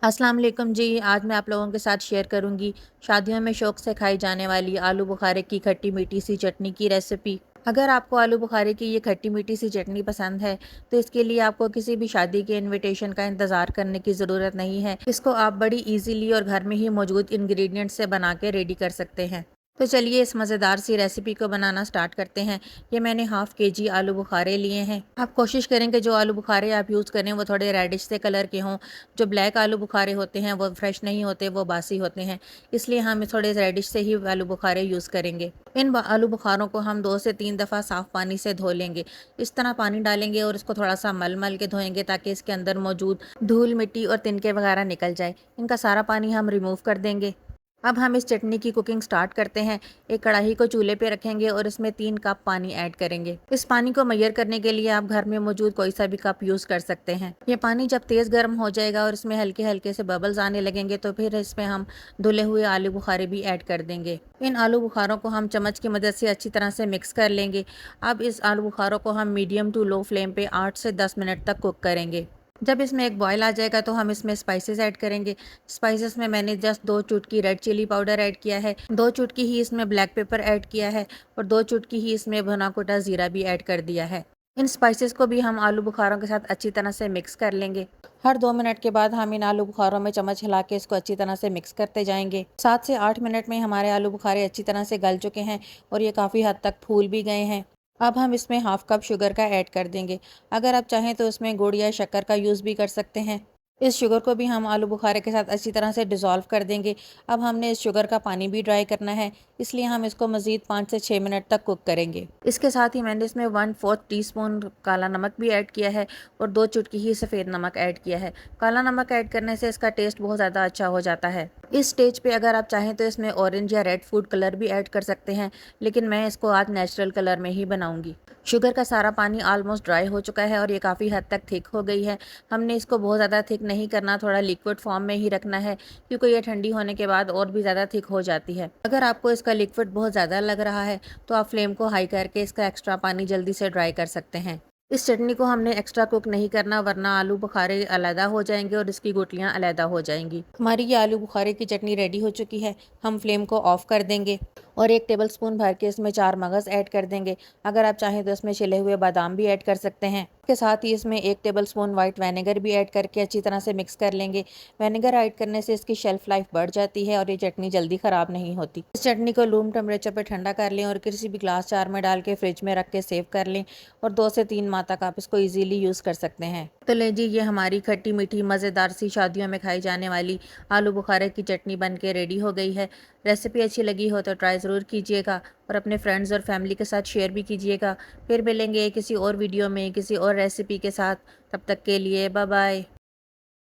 अस्सलाम वालेकुम जी। आज मैं आप लोगों के साथ शेयर करूंगी शादियों में शौक से खाई जाने वाली आलू बुखारे की खट्टी मीठी सी चटनी की रेसिपी। अगर आपको आलू बुखारे की ये खट्टी मीठी सी चटनी पसंद है तो इसके लिए आपको किसी भी शादी के इनविटेशन का इंतज़ार करने की ज़रूरत नहीं है। इसको आप बड़ी इजीली और घर में ही मौजूद इंग्रेडिएंट्स से बना के रेडी कर सकते हैं। तो चलिए इस मज़ेदार सी रेसिपी को बनाना स्टार्ट करते हैं। ये मैंने हाफ़ केजी आलू बुखारे लिए हैं। आप कोशिश करें कि जो आलू बुखारे आप यूज़ करें वो थोड़े रेडिश से कलर के हों। जो ब्लैक आलू बुखारे होते हैं वो फ्रेश नहीं होते, वो बासी होते हैं। इसलिए हम थोड़े रेडिश से ही आलू बुखारे यूज़ करेंगे। इन आलू बुखारों को हम 2 से 3 दफ़ा साफ़ पानी से धो लेंगे। इस तरह पानी डालेंगे और इसको थोड़ा सा मल मल के धोएंगे ताकि इसके अंदर मौजूद धूल मिट्टी और तिनके वगैरह निकल जाए। इनका सारा पानी हम रिमूव कर देंगे। अब हम इस चटनी की कुकिंग स्टार्ट करते हैं। एक कढ़ाई को चूल्हे पे रखेंगे और इसमें 3 कप पानी ऐड करेंगे। इस पानी को मेजर करने के लिए आप घर में मौजूद कोई सा भी कप यूज़ कर सकते हैं। ये पानी जब तेज़ गर्म हो जाएगा और इसमें हल्के हल्के से बबल्स आने लगेंगे तो फिर इसमें हम धुले हुए आलू बुखारे भी ऐड कर देंगे। इन आलू बुखारों को हम चम्मच की मदद से अच्छी तरह से मिक्स कर लेंगे। अब इस आलू बुखारों को हम मीडियम टू लो फ्लेम पे 8 से 10 मिनट तक कुक करेंगे। जब इसमें एक बॉयल आ जाएगा तो हम इसमें स्पाइसेस ऐड करेंगे। स्पाइसेस में मैंने जस्ट 2 चुटकी रेड चिली पाउडर ऐड किया है, 2 चुटकी ही इसमें ब्लैक पेपर ऐड किया है और 2 चुटकी ही इसमें भुना कुटा ज़ीरा भी ऐड कर दिया है। इन स्पाइसेस को भी हम आलू बुखारों के साथ अच्छी तरह से मिक्स कर लेंगे। हर 2 मिनट के बाद हम इन आलू बुखारों में चम्मच हिला के इसको अच्छी तरह से मिक्स करते जाएंगे। 7 से 8 मिनट में हमारे आलू बुखारे अच्छी तरह से गल चुके हैं और ये काफ़ी हद तक फूल भी गए हैं। अब हम इसमें हाफ कप शुगर का ऐड कर देंगे। अगर आप चाहें तो इसमें गुड़ या शक्कर का यूज़ भी कर सकते हैं। इस शुगर को भी हम आलू बुखारे के साथ अच्छी तरह से डिज़ोल्व कर देंगे। अब हमने इस शुगर का पानी भी ड्राई करना है, इसलिए हम इसको मज़ीद 5 से 6 मिनट तक कुक करेंगे। इसके साथ ही मैंने इसमें 1/4 टीस्पून काला नमक भी ऐड किया है और 2 चुटकी ही सफ़ेद नमक ऐड किया है। काला नमक ऐड करने से इसका टेस्ट बहुत ज़्यादा अच्छा हो जाता है। इस स्टेज पे अगर आप चाहें तो इसमें ऑरेंज या रेड फूड कलर भी ऐड कर सकते हैं, लेकिन मैं इसको आज नेचुरल कलर में ही बनाऊंगी। शुगर का सारा पानी ऑलमोस्ट ड्राई हो चुका है और ये काफ़ी हद तक थिक हो गई है। हमने इसको बहुत ज़्यादा थिक नहीं करना, थोड़ा लिक्विड फॉर्म में ही रखना है क्योंकि ये ठंडी होने के बाद और भी ज़्यादा थिक हो जाती है। अगर आपको इसका लिक्विड बहुत ज़्यादा लग रहा है तो आप फ्लेम को हाई करके इसका एक्स्ट्रा पानी जल्दी से ड्राई कर सकते हैं। इस चटनी को हमने एक्स्ट्रा कुक नहीं करना, वरना आलू बुखारे अलहदा हो जाएंगे और इसकी गुठलियाँ अलहदा हो जाएंगी। हमारी ये आलू बुखारे की चटनी रेडी हो चुकी है। हम फ्लेम को ऑफ कर देंगे और 1 टेबलस्पून भर के इसमें 4 मगज़ ऐड कर देंगे। अगर आप चाहें तो इसमें छिले हुए बादाम भी ऐड कर सकते हैं। इसके साथ ही इसमें 1 टेबलस्पून वाइट विनेगर भी ऐड करके अच्छी तरह से मिक्स कर लेंगे। विनेगर ऐड करने से इसकी शेल्फ लाइफ बढ़ जाती है और ये चटनी जल्दी ख़राब नहीं होती। इस चटनी को रूम टेम्परेचर पर ठंडा कर लें और किसी भी ग्लास जार में डाल के फ्रिज में रख के सेव कर लें और 2 से 3 माह तक आप इसको ईजीली यूज़ कर सकते हैं। तो ले जी, ये हमारी खट्टी मीठी मज़ेदार सी शादियों में खाई जाने वाली आलू बुखारे की चटनी बन के रेडी हो गई है। रेसिपी अच्छी लगी हो तो ट्राई ज़रूर कीजिएगा और अपने फ्रेंड्स और फैमिली के साथ शेयर भी कीजिएगा। फिर मिलेंगे किसी और वीडियो में किसी और रेसिपी के साथ। तब तक के लिए बाय बाय।